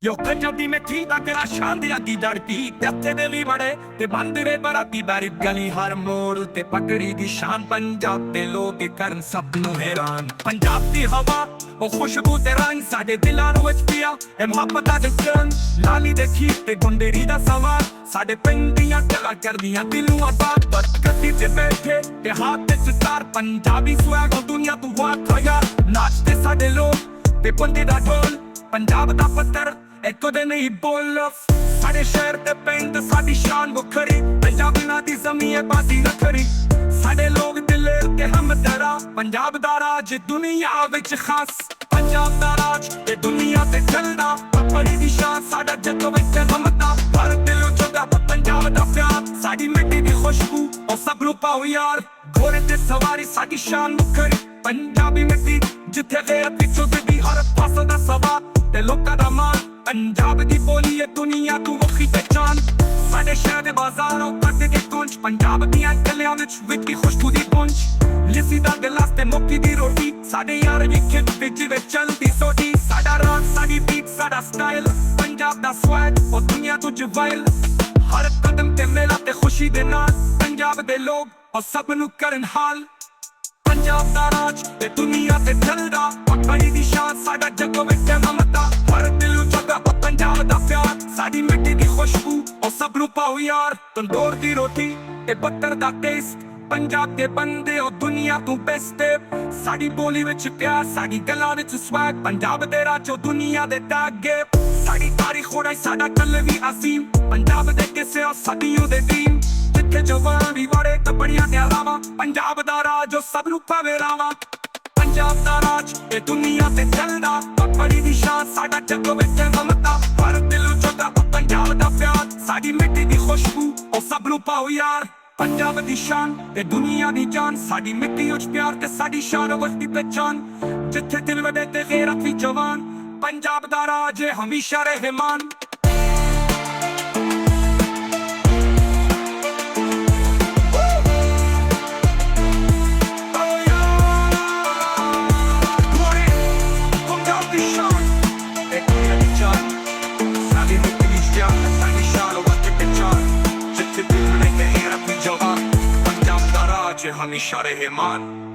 Io Punjabi ਮਿੱਠੀ ਦਾ ਤੇਰਾ ਸ਼ਾਨ ਦੀ ਅੱਗੀ ਡੜਦੀ ਤੇ ਦੇ ਲਈ ਬੜੇ ਤੇ ਬੰਦਰੇ ਬਰਾਤੀ ਬਾਰੀ ਗਲੀ ਹਰ ਮੋੜ ਤੇ ਪਕੜੀ ਦੀ ਸ਼ਾਨ ਪੰਜਾਬ ਦੇ ਲੋਕ ਕਰਨ ਸਭ ਨੂੰ ਹੈਰਾਨ ਪੰਜਾਬ ਦੀ ਹਵਾ ਉਹ ਖੁਸ਼ਬੂ ਤੇ ਰੰਗ ਸਾਡੇ ਦਿਲਾਂ ਵਿੱਚ ਪਿਆ ਇਹ ਮੁਹੱਬਤ ਦਾ ਜਸ਼ਨ ਲਾਲੀ ਦੇ ਖੀਰ ਤੇ ਗੁੰਦੇਰੀ ਦਾ ਸਵਾਰ ਸਾਡੇ ਪਿੰਡ ਦੀਆਂ ਗੱਲਾਂ ਕਰਦੀਆਂ ਦਿਲ ਨੂੰ ਆਬਾਦ ਬਰਕਤੀ ਤੇ ਬੈਠੇ ਤੇ ਹੱਥ ਤੇ ਸਿਤਾਰ ਪੰਜਾਬੀ ਸਵੈਗ ਦੁਨੀਆ ਤੋਂ ਵਾਟ ਹੋਇਆ ਨਾਚਦੇ ਸਾਡੇ ਲੋਕ ਤੇ ਬੰਦੇ ਦਾ ਢੋਲ ਪੰਜਾਬ ਦਾ ਪੱਤਰ ਇੱਕੋ ਦੇ ਨਹੀਂ ਬੋਲ ਸਾਡੇ ਸ਼ਹਿਰ ਤੇ ਪਿੰਡ ਸਾਡੀ ਸ਼ਾਨ ਵੱਖਰੀ ਪੰਜਾਬ ਨਾਲ ਦੀ ਜ਼ਮੀਨ ਹੈ ਬਾਜ਼ੀ ਨਖਰੀ ਸਾਡੇ ਲੋਕ ਦਿਲ ਤੇ ਹਮਦਰਾ ਪੰਜਾਬ ਦਾ ਰਾਜ ਦੁਨੀਆ ਵਿੱਚ ਖਾਸ ਪੰਜਾਬ ਦਾ ਰਾਜ ਤੇ ਦੁਨੀਆ ਤੇ ਚੱਲਦਾ ਆਪਣੀ ਦੀ ਸ਼ਾਨ ਸਾਡਾ ਜੱਟੋ ਵਿੱਚ ਹਮਦਾ ਹਰ ਦਿਲੋਂ ਜੁਦਾ ਪੰਜਾਬ ਦਾ ਪਿਆਰ ਸਾਡੀ ਮਿੱਟੀ ਦੀ ਖੁਸ਼ਬੂ ਉਹ ਸਭ ਨੂੰ ਪਾਓ ਯਾਰ ਘੋੜੇ ਤੇ ਸਵਾਰੀ ਸਾਡੀ ਸ਼ਾਨ ਵੱਖਰੀ ਪੰਜਾਬੀ ਮਿੱਟੀ ਜਿੱਥੇ ਗੈਰਤ ਵਿੱਚੋਂ ਦੀ ਹਰ ਪਾਸੇ ਦਾ ਸਵਾ ਤੇ ਲੋਕਾਂ ਦਾ ਮਾਣ ਪੰਜਾਬ ਦੀ ਬੋਲੀ ਹੈ ਦੁਨੀਆ ਤੋਂ ਵੱਖਰੀ ਪਹਿਚਾਨ ਸਾਡੇ ਸ਼ਹਿਰ ਦੇ ਬਾਜ਼ਾਰੋਂ ਕੱਢ ਕੇ ਕੁੰਜ ਪੰਜਾਬ ਦੀਆਂ ਗਲੀਆਂ ਵਿੱਚ ਵਿੱਕੀ ਖੁਸ਼ਬੂ ਦੀ ਪੁੰਜ ਲਿੱਸੀ ਦਾ ਗਲਾਸ ਤੇ ਮੱਕੀ ਦੀ ਰੋਟੀ ਸਾਡੇ ਯਾਰ ਵਿਖੇ ਵਿੱਚ ਚੱਲਦੀ ਸੋਟੀ ਸਾਡਾ ਰਾਗ ਸਾਡੀ ਬੀਟ ਸਾਡਾ ਸਟਾਈਲ ਪੰਜਾਬ ਦਾ ਸਵੈਗ ਉਹ ਦੁਨੀਆ ਤੋਂ ਜਵਾਇਲ ਹਰ ਕਦਮ ਤੇ ਮੇਲਾ ਤੇ ਖੁਸ਼ੀ ਦੇ ਨਾਲ ਪੰਜਾਬ ਦੇ ਲੋਕ ਉਹ ਸਭ ਨੂੰ ਕਰਨ ਹਾਲ ਪੰਜਾਬ ਦਾ ਰਾਜ ਤੇ ਦੁਨੀਆ ਤੇ ਚੱਲਦਾ ਆਪਣੀ ਦੀ ਸ਼ਾਨ ਸਾਡਾ ਜੱਗੋ ਵਿੱਚ ਮਮਤਾ ਹਰ ਦਿਲ ਨੂੰ ਜਗਾ ਪੰਜਾਬ ਦਾ ਪਿਆਰ ਸਾਡੀ ਮਿੱਟੀ ਦੀ ਖੁਸ਼ਬੂ ਉਹ ਸਭ ਨੂੰ ਪਾਓ ਯਾਰ ਤੰਦੂਰ ਦੀ ਰੋਟੀ ਤੇ ਬੱਟਰ ਦਾ ਟੇਸਟ ਪੰਜਾਬ ਦੇ ਬੰਦੇ ਉਹ ਦੁਨੀਆ ਤੋਂ ਬੈਸਟ ਸਾਡੀ ਬੋਲੀ ਵਿੱਚ ਪਿਆਰ ਸਾਡੀ ਗੱਲਾਂ ਵਿੱਚ ਸਵੈਗ ਪੰਜਾਬ ਦੇ ਰਾਜ ਉਹ ਦੁਨੀਆ ਦੇ ਦਾਗੇ ਸਾਡੀ ਤਾਰੀਖ ਹੋੜਾ ਸਾਡਾ ਕੱਲ ਵੀ ਅਸੀਮ ਪੰਜਾਬ ਦੇ ਕਿਸੇ ਸਦੀਆਂ ਦੇ ਦੀਨ ਜਿੱਥੇ ਜਵਾਨ ਵੀ ਵੜੇ ਤਬੜੀਆਂ ਤੇ ਆਰਾਵਾਂ ਪੰਜਾਬ ਦਾ ਰਾਜ ਉਹ ਸਭ ਨੂੰ ਪਾਵੇ ਰਾਵਾਂ ਪੰਜਾਬ ਦਾ ਰਾਜ ਇਹ ਦੁਨੀਆ ਤੇ ਚੱਲਦਾ ਆਪਣੀ ਦੀ ਸ਼ਾਨ ਸਾਡਾ ਜੱਗੋ ਵਿੱਚ ਮਮਤਾ ਹਰ ਦਿਲ ਜੁਦਾ ਪੰਜਾਬ ਦਾ ਪਿਆਰ ਸਾਡੀ ਮਿੱਟੀ ਦੀ ਖੁਸ਼ਬੂ ਉਹ ਸਭ ਨੂੰ ਪਾਓ ਯਾਰ ਪੰਜਾਬ ਦੀ ਸ਼ਾਨ ਤੇ ਦੁਨੀਆ ਦੀ ਜਾਨ ਸਾਡੀ ਮਿੱਟੀ ਵਿੱਚ ਪਿਆਰ ਤੇ ਸਾਡੀ ਸ਼ਾਨ ਵਸਦੀ ਪਹਿਚਾਨ ਜਿੱਥੇ ਦਿਲ ਵੜੇ ਤੇ ਗੈਰਤ ਵੀ ਜਵਾਨ ਪੰਜਾਬ ਦਾ ਰਾਜ ਹਮੇਸ਼ਾ ਰਹਿਮਾਨ हमेशा रहमान।